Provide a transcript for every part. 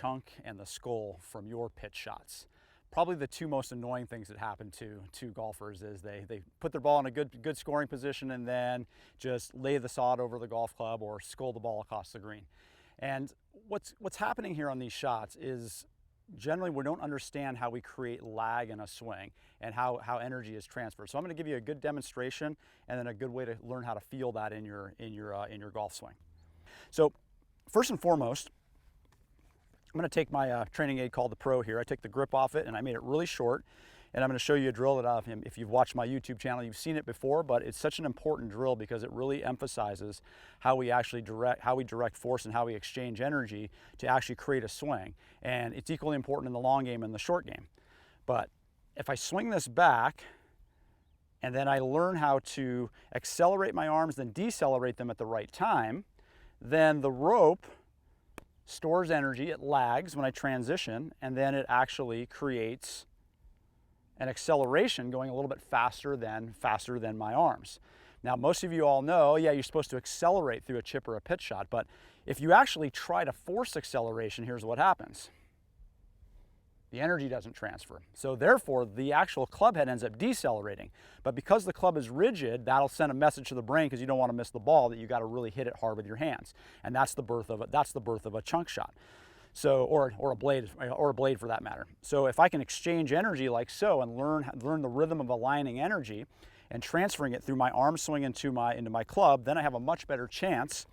chunk and the skull from your pitch shots. Probably the two most annoying things that happen to golfers is they put their ball in a good scoring position and then just lay the sod over the golf club or skull the ball across the green. And what's happening here on these shots is generally we don't understand how we create lag in a swing and how energy is transferred. So I'm going to give you a good demonstration and then a good way to learn how to feel that in your golf swing. So first and foremost, I'm going to take my training aid called the Pro here. I took the grip off it and I made it really short. And I'm going to show you a drill that if you've watched my YouTube channel, you've seen it before, but it's such an important drill because it really emphasizes how we direct force and how we exchange energy to actually create a swing. And it's equally important in the long game and the short game. But if I swing this back and then I learn how to accelerate my arms, then decelerate them at the right time, then the rope stores energy, it lags when I transition, and then it actually creates an acceleration going a little bit faster than my arms. Now, most of you all know, yeah, you're supposed to accelerate through a chip or a pitch shot, but if you actually try to force acceleration, here's what happens. The energy doesn't transfer. So therefore, the actual club head ends up decelerating. But because the club is rigid, that'll send a message to the brain, because you don't want to miss the ball, that you got to really hit it hard with your hands. And that's the birth of a chunk shot. So, or a blade for that matter. So if I can exchange energy like so and learn the rhythm of aligning energy and transferring it through my arm swing into my club, then I have a much better chance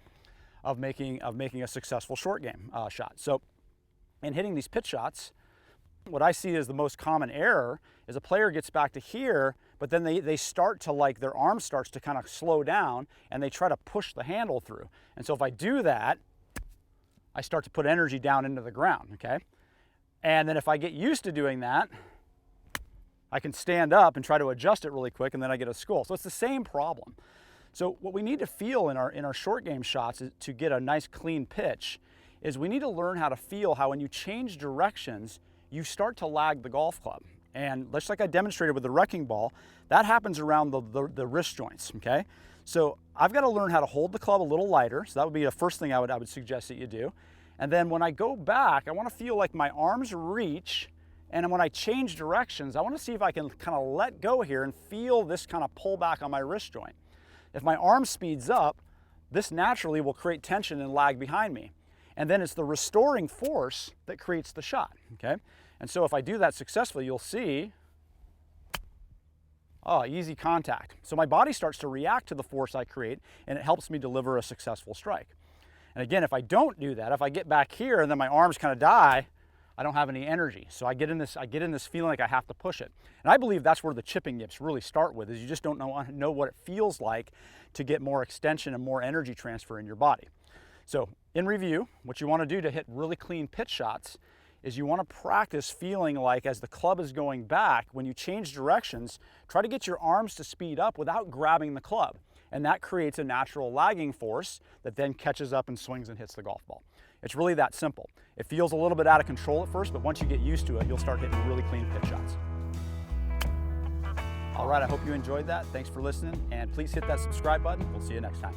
of making a successful short game shot. So in hitting these pitch shots, what I see as the most common error is a player gets back to here, but then they start to their arm starts to kind of slow down and they try to push the handle through. And so if I do that, I start to put energy down into the ground, okay? And then if I get used to doing that, I can stand up and try to adjust it really quick and then I get a skull. So it's the same problem. So what we need to feel in our short game shots is, to get a nice clean pitch, is we need to learn how to feel how when you change directions, you start to lag the golf club. And just like I demonstrated with the wrecking ball, that happens around the wrist joints, okay? So I've got to learn how to hold the club a little lighter. So that would be the first thing I would suggest that you do. And then when I go back, I want to feel like my arms reach. And when I change directions, I want to see if I can kind of let go here and feel this kind of pull back on my wrist joint. If my arm speeds up, this naturally will create tension and lag behind me. And then it's the restoring force that creates the shot, okay? And so if I do that successfully, you'll see, easy contact. So my body starts to react to the force I create, and it helps me deliver a successful strike. And again, if I don't do that, if I get back here and then my arms kind of die, I don't have any energy. So I get in this feeling like I have to push it. And I believe that's where the chipping yips really start with, is you just don't know what it feels like to get more extension and more energy transfer in your body. So in review, what you want to do to hit really clean pitch shots is you want to practice feeling like as the club is going back, when you change directions, try to get your arms to speed up without grabbing the club. And that creates a natural lagging force that then catches up and swings and hits the golf ball. It's really that simple. It feels a little bit out of control at first, but once you get used to it, you'll start hitting really clean pitch shots. All right, I hope you enjoyed that. Thanks for listening, and please hit that subscribe button. We'll see you next time.